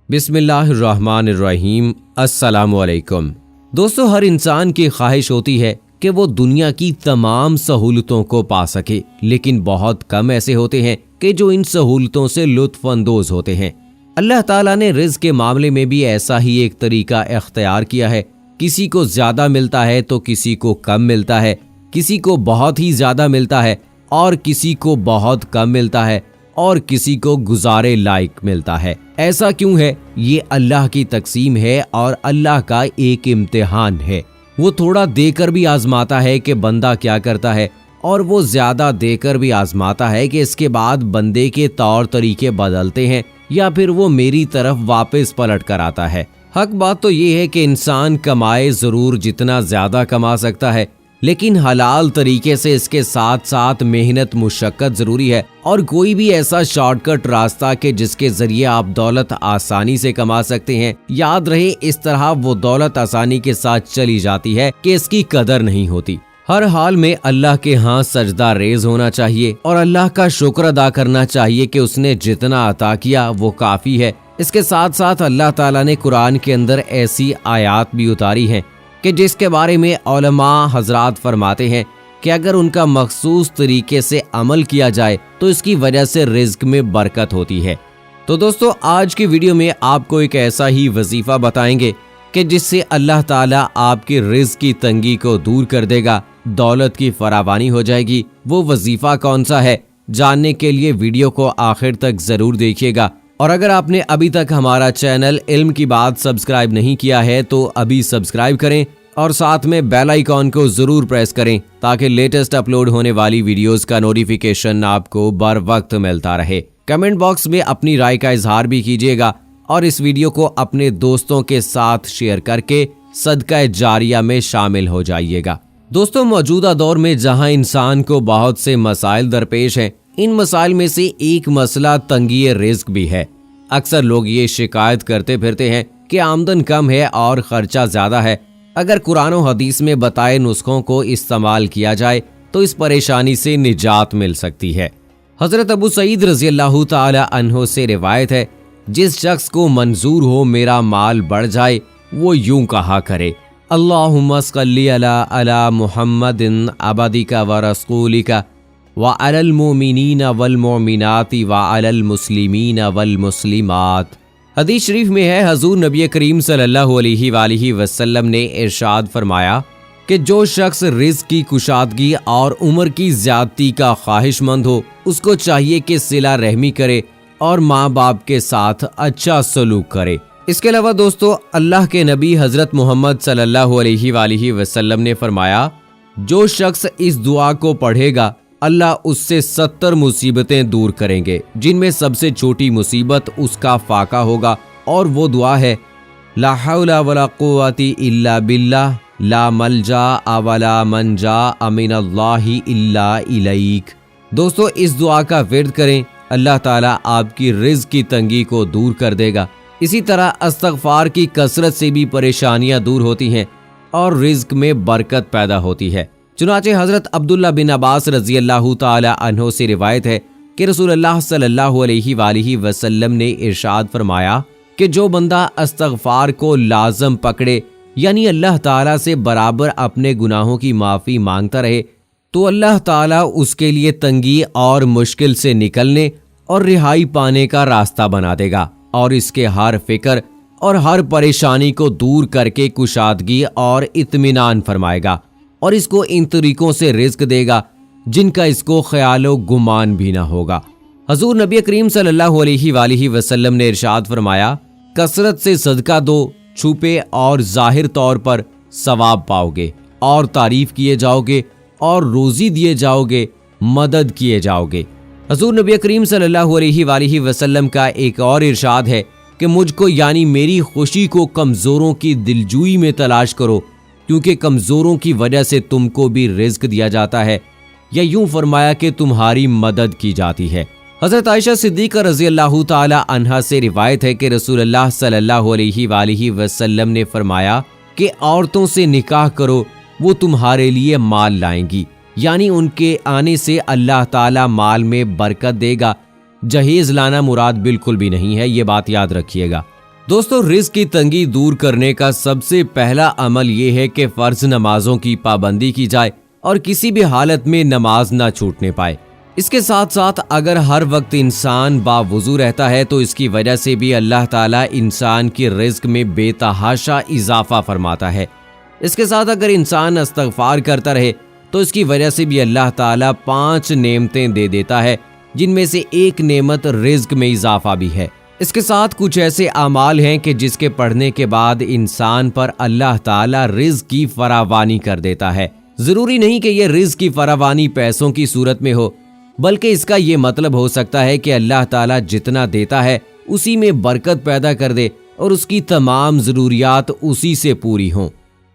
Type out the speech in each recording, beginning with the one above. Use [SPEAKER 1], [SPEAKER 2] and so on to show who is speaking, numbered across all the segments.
[SPEAKER 1] बिस्मिल्लाहिर्रहमानिर्रहीम। अस्सलामुअलैकुम। दोस्तों, हर इंसान की ख्वाहिश होती है कि वो दुनिया की तमाम सहूलतों को पा सके, लेकिन बहुत कम ऐसे होते हैं कि जो इन सहूलतों से लुत्फ अंदोज होते हैं। अल्लाह ताला ने रिज़्क़ के मामले में भी ऐसा ही एक तरीका इख्तियार किया है। किसी को ज्यादा मिलता है तो किसी को कम मिलता है, किसी को बहुत ही ज्यादा मिलता है और किसी को बहुत कम मिलता है और किसी को गुजारे लायक मिलता है। ऐसा क्यों है? ये अल्लाह की तकसीम है और अल्लाह का एक इम्तिहान है। वो थोड़ा देकर भी आजमाता है कि बंदा क्या करता है, और वो ज्यादा देकर भी आजमाता है कि इसके बाद बंदे के तौर तरीके बदलते हैं या फिर वो मेरी तरफ वापस पलट कर आता है। हक बात तो ये है कि इंसान कमाए जरूर जितना ज्यादा कमा सकता है, लेकिन हलाल तरीके से। इसके साथ साथ मेहनत मुशक्कत जरूरी है, और कोई भी ऐसा शॉर्टकट रास्ता के जिसके जरिए आप दौलत आसानी से कमा सकते हैं, याद रहे इस तरह वो दौलत आसानी के साथ चली जाती है कि इसकी कदर नहीं होती। हर हाल में अल्लाह के यहाँ सजदा रेज होना चाहिए और अल्लाह का शुक्र अदा करना चाहिए कि उसने जितना अता किया वो काफी है। इसके साथ साथ अल्लाह ताला ने कुरान के अंदर ऐसी आयात भी उतारी हैं कि जिसके बारे में उलमा हजरात फरमाते हैं कि अगर उनका मखसूस तरीके से अमल किया जाए तो इसकी वजह से रिज़्क़ में बरकत होती है। तो दोस्तों, आज की वीडियो में आपको एक ऐसा ही वजीफा बताएंगे कि जिससे अल्लाह ताला आपकी रिज़्क़ की तंगी को दूर कर देगा, दौलत की फरावानी हो जाएगी। वो वजीफा कौन सा है, जानने के लिए वीडियो को आखिर तक जरूर देखिएगा। और अगर आपने अभी तक हमारा चैनल इल्म की बात सब्सक्राइब नहीं किया है तो अभी सब्सक्राइब करें और साथ में बेल आइकॉन को जरूर प्रेस करें ताकि लेटेस्ट अपलोड होने वाली वीडियोस का नोटिफिकेशन आपको बर वक्त मिलता रहे। कमेंट बॉक्स में अपनी राय का इजहार भी कीजिएगा और इस वीडियो को अपने दोस्तों के साथ शेयर करके सदका जारिया में शामिल हो जाइएगा। दोस्तों, मौजूदा दौर में जहां इंसान को बहुत से मसाइल दरपेश हैं, इन मसाइल में से एक मसला तंगी रिज़्क़ भी है। अक्सर लोग ये शिकायत करते फिरते हैं कि आमदन कम है और खर्चा ज्यादा है। अगर कुरान और हदीस में बताए नुस्खों को इस्तेमाल किया जाए तो इस परेशानी से निजात मिल सकती है। हजरत अबू सईद रज़ियल्लाहु ताला अन्हो से रिवायत है, जिस शख्स को मंजूर हो मेरा माल बढ़ जाए वो यूं कहा करे, अल्लाहुम्मा सल्ली अला मुहम्मदिन अबदिका व रसूलिका व अलल मोमिनीना वल मोमिनाती व अलल मुस्लिमीना वल मुस्लिमात। हदीस शरीफ में है, हजूर नबी करीम सल्लल्लाहु अलैहि वसल्लम ने इरशाद फरमाया कि जो शख्स रिज़्क़ की कुशादगी और उम्र की ज्यादती का ख्वाहिशमंद हो, उसको चाहिए कि सिला रहमी करे और माँ बाप के साथ अच्छा सलूक करे। इसके अलावा दोस्तों, अल्लाह के नबी हजरत मोहम्मद सल्लल्लाहु अलैहि वसल्लम ने फरमाया, जो शख्स इस दुआ को पढ़ेगा अल्लाह उससे 70 मुसीबतें दूर करेंगे, जिनमें सबसे छोटी मुसीबत उसका फाका होगा। और वो दुआ है, ला हौला वला कुव्वता इल्ला बिल्लाह ला मलजा वला मनजा मिनल्लाहि इल्ला इलैक। दोस्तों, इस दुआ का विर्द करें, अल्लाह ताला आपकी रिज़्क़ की तंगी को दूर कर देगा। इसी तरह इस्तिग़फ़ार की कसरत से भी परेशानियां दूर होती हैं और रिज़्क़ में बरकत पैदा होती है। चुनाचे हजरत अब्दुल्ला बिन अब्बास रज़ियल्लाहु ताला अन्हो से रिवायत है कि रसूलुल्लाह सल्लल्लाहु अलैहि वसल्लम ने इरशाद फरमाया कि जो बंदा इस्तिग़फ़ार को लाज़म पकड़े, यानी अल्लाह ताला से बराबर अपने गुनाहों की माफ़ी मांगता रहे, तो अल्लाह ताला उसके लिए तंगी और मुश्किल से निकलने और रिहाई पाने का रास्ता बना देगा और इसके हर फिक्र और हर परेशानी को दूर करके कुशादगी और इत्मीनान फरमाएगा और इसको इन तरीकों से रिज़्क़ देगा जिनका इसको ख्यालो गुमान भी ना होगा। हजूर नबी करीम सल्लल्लाहु अलैहि वसल्लम ने इरशाद फरमाया, कसरत से सदका दो, छुपे और जाहिर तौर पर सवाब पाओगे और तारीफ किए जाओगे और रोजी दिए जाओगे, मदद किए जाओगे। हजूर नबी करीम सल्लल्लाहु अलैहि वसल्लम का एक और इरशाद है कि मुझको यानी मेरी खुशी को कमजोरों की दिलजोई में तलाश करो, क्योंकि कमजोरों की वजह से तुमको भी रिज़्क़ दिया जाता है, या यूं फरमाया कि तुम्हारी मदद की जाती है। हजरत आयशा सिद्दीक़ा रज़ियल्लाहु ताला अन्हा से रिवायत है कि रसूलुल्लाह सल्लल्लाहु अलैहि वसल्लम ने फरमाया कि औरतों से निकाह करो, वो तुम्हारे लिए माल लाएंगी, यानी उनके आने से अल्लाह ताला माल में बरकत देगा। जहेज लाना मुराद बिल्कुल भी नहीं है, ये बात याद रखिएगा। दोस्तों, रिस्क की तंगी दूर करने का सबसे पहला अमल ये है कि फर्ज नमाजों की पाबंदी की जाए और किसी भी हालत में नमाज ना छूटने पाए। इसके साथ साथ अगर हर वक्त इंसान बावुजू रहता है तो इसकी वजह से भी अल्लाह ताला इंसान की रिस्क में बेतहाशा इजाफा फरमाता है। इसके साथ अगर इंसान इस्तगफार करता रहे तो इसकी वजह से भी अल्लाह ताला 5 नेमतें दे देता है, जिनमें से एक नेमत रिस्क में इजाफा भी है। इसके साथ कुछ ऐसे अमाल हैं कि जिसके पढ़ने के बाद इंसान पर अल्लाह ताला रिस्क की फरावानी कर देता है। जरूरी नहीं कि ये रिस्क की फरावानी पैसों की सूरत में हो, बल्कि इसका ये मतलब हो सकता है कि अल्लाह ताला जितना देता है उसी में बरकत पैदा कर दे और उसकी तमाम जरूरियात उसी से पूरी हों।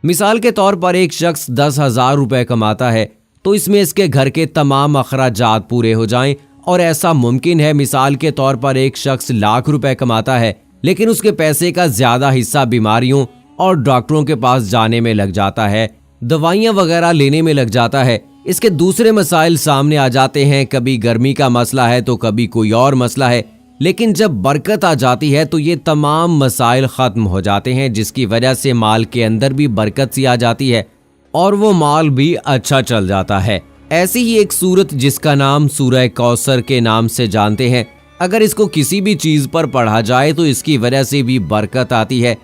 [SPEAKER 1] मिसाल के तौर पर एक शख्स 10,000 रुपए कमाता है तो इसमें इसके घर के तमाम अखराजात पूरे हो जाएं, और ऐसा मुमकिन है मिसाल के तौर पर एक शख्स लाख रुपए कमाता है लेकिन उसके पैसे का ज्यादा हिस्सा बीमारियों और डॉक्टरों के पास जाने में लग जाता है, दवाइयां वगैरह लेने में लग जाता है। इसके दूसरे मसाइल सामने आ जाते हैं, कभी गर्मी का मसला है तो कभी कोई और मसला है, लेकिन जब बरकत आ जाती है तो ये तमाम मसाइल खत्म हो जाते हैं, जिसकी वजह से माल के अंदर भी बरकत सी आ जाती है और वो माल भी अच्छा चल जाता है। ऐसी ही एक सूरत जिसका नाम सूरह कौसर के नाम से जानते हैं, अगर इसको किसी भी चीज पर पढ़ा जाए तो इसकी वजह से भी बरकत आती है।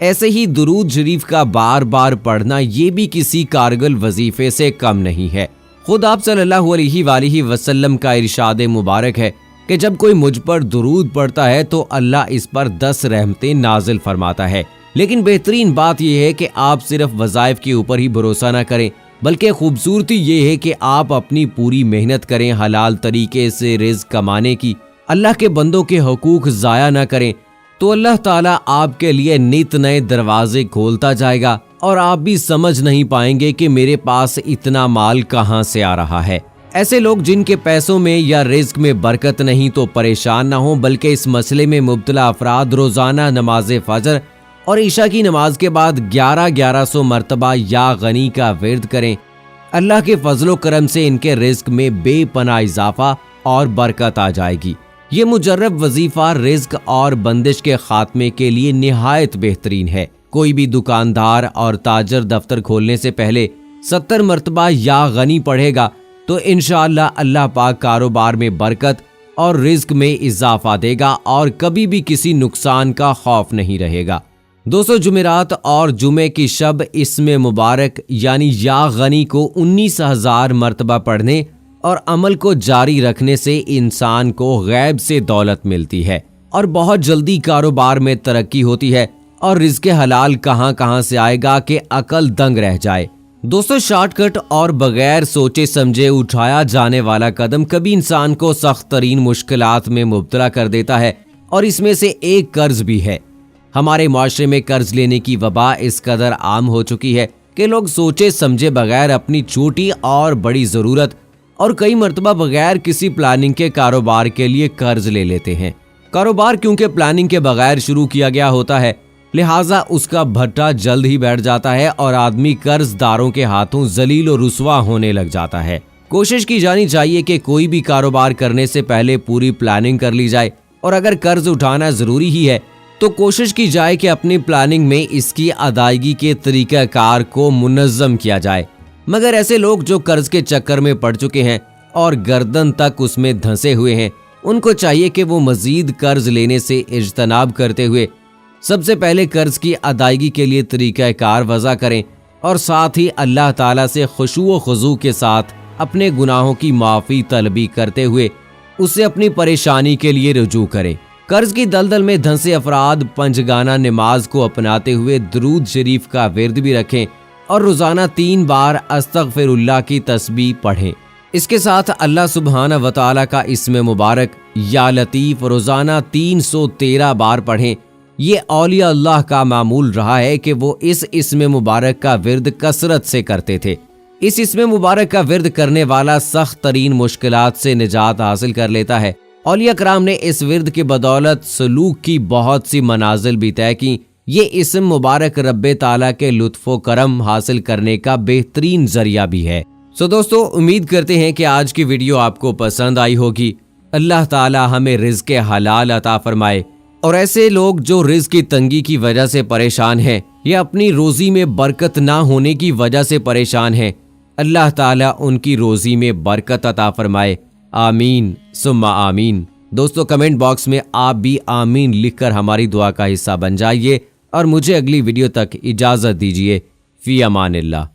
[SPEAKER 1] ऐसे ही दुरूद शरीफ का बार बार पढ़ना ये भी किसी कारगर वजीफे से कम नहीं है। खुद आप सल्लल्लाहु अलैहि वसल्लम का इरशाद मुबारक है कि जब कोई मुझ पर दुरूद पढ़ता है तो अल्लाह इस पर 10 रहमतें नाजिल फरमाता है। लेकिन बेहतरीन बात यह है कि आप सिर्फ वज़ाइफ के ऊपर ही भरोसा ना करें, बल्कि खूबसूरती ये है कि आप अपनी पूरी मेहनत करें हलाल तरीके से रिज़्क कमाने की, अल्लाह के बंदों के हुकूक ज़ाया ना करें, तो अल्लाह ताला आपके लिए नित नए दरवाजे खोलता जाएगा और आप भी समझ नहीं पाएंगे कि मेरे पास इतना माल कहां से आ रहा है। ऐसे लोग जिनके पैसों में या रिज़्क में बरकत नहीं तो परेशान ना हो, बल्कि इस मसले में मुब्तला अफराद रोजाना नमाज फजर और ईशा की नमाज के बाद 1100 मरतबा या गनी का विर्द करें। अल्लाह के फजलो करम से इनके रिज़्क में बेपनाह इजाफा और बरकत आ जाएगी। ये मुजर्रब वजीफा रिज़्क और बंदिश के खात्मे के लिए निहायत बेहतरीन है। कोई भी दुकानदार और ताजर दफ्तर खोलने से पहले 70 मरतबा या गनी पढ़ेगा तो इंशाअल्लाह अल्लाह पाक कारोबार में बरकत और रिज़्क में इजाफा देगा और कभी भी किसी नुकसान का खौफ नहीं रहेगा। दोस्तों, जुमेरात और जुमे की शब इसमें मुबारक यानी या गनी को 19,000 मरतबा पढ़ने और अमल को जारी रखने से इंसान को गैब से दौलत मिलती है और बहुत जल्दी कारोबार में तरक्की होती है और रिज़्क़ हलाल कहां से आएगा कि अकल दंग रह जाए। दोस्तों, शॉर्टकट और बगैर सोचे समझे उठाया जाने वाला कदम कभी इंसान को सख्त तरीन मुश्किलात में मुब्तला कर देता है और इसमें से एक कर्ज भी है। हमारे माशरे में कर्ज लेने की वबा इस कदर आम हो चुकी है कि लोग सोचे समझे बगैर अपनी छोटी और बड़ी ज़रूरत और कई मरतबा बगैर किसी प्लानिंग के कारोबार के लिए कर्ज ले लेते हैं। कारोबार क्योंकि प्लानिंग के बगैर शुरू किया गया होता है, लिहाजा उसका भट्टा जल्द ही बैठ जाता है और आदमी कर्जदारों के हाथों जलील और रुस्वा होने लग जाता है। कोशिश की जानी चाहिए कि कोई भी कारोबार करने से पहले पूरी प्लानिंग कर ली जाए और अगर कर्ज उठाना जरूरी ही है तो कोशिश की जाए कि अपनी प्लानिंग में इसकी अदायगी के तरीकाकार को मुनज़्ज़म किया जाए। मगर ऐसे लोग जो कर्ज के चक्कर में पड़ चुके हैं और गर्दन तक उसमें धंसे हुए हैं, उनको चाहिए कि वो मजीद कर्ज लेने से इज्तनाब करते हुए सबसे पहले कर्ज की अदायगी के लिए तरीकाकार वज़ा करें और साथ ही अल्लाह ताला से खुशू व खुजू के साथ अपने गुनाहों की माफ़ी तलबी करते हुए उससे अपनी परेशानी के लिए रुजू करें। कर्ज की दलदल में धंसे अफराद पंजगाना नमाज को अपनाते हुए दरूद शरीफ का विर्द भी रखें और रोजाना 3 बार अस्तगफिरुल्लाह की तस्बीह पढ़ें। इसके साथ अल्लाह सुब्हाना व तआला का इस्म मुबारक या लतीफ़ रोजाना 313 बार पढ़ें। ये औलिया अल्लाह का मामूल रहा है कि वो इस इस्म मुबारक का विर्द कसरत से करते थे। इस इस्म मुबारक का विर्द करने वाला सख्त तरीन मुश्किलात से निजात हासिल कर लेता है। औलिया कराम ने इस विर्द की बदौलत सलूक की बहुत सी मनाजिल भी तय की। ये इस्म मुबारक रब्बे ताला के लुत्फ़ो करम हासिल करने का बेहतरीन जरिया भी है। सो दोस्तों, उम्मीद करते हैं कि आज की वीडियो आपको पसंद आई होगी। अल्लाह ताला हमें रिज़्क़ हलाल अता फरमाए और ऐसे लोग जो रिज़्क की तंगी की वजह से परेशान हैं या अपनी रोजी में बरकत ना होने की वजह से परेशान हैं, अल्लाह ताला उनकी रोजी में बरकत अता फरमाए। आमीन सुम्मा आमीन। दोस्तों कमेंट बॉक्स में आप भी आमीन लिखकर हमारी दुआ का हिस्सा बन जाइए और मुझे अगली वीडियो तक इजाजत दीजिए। फी अमानिल्लाह।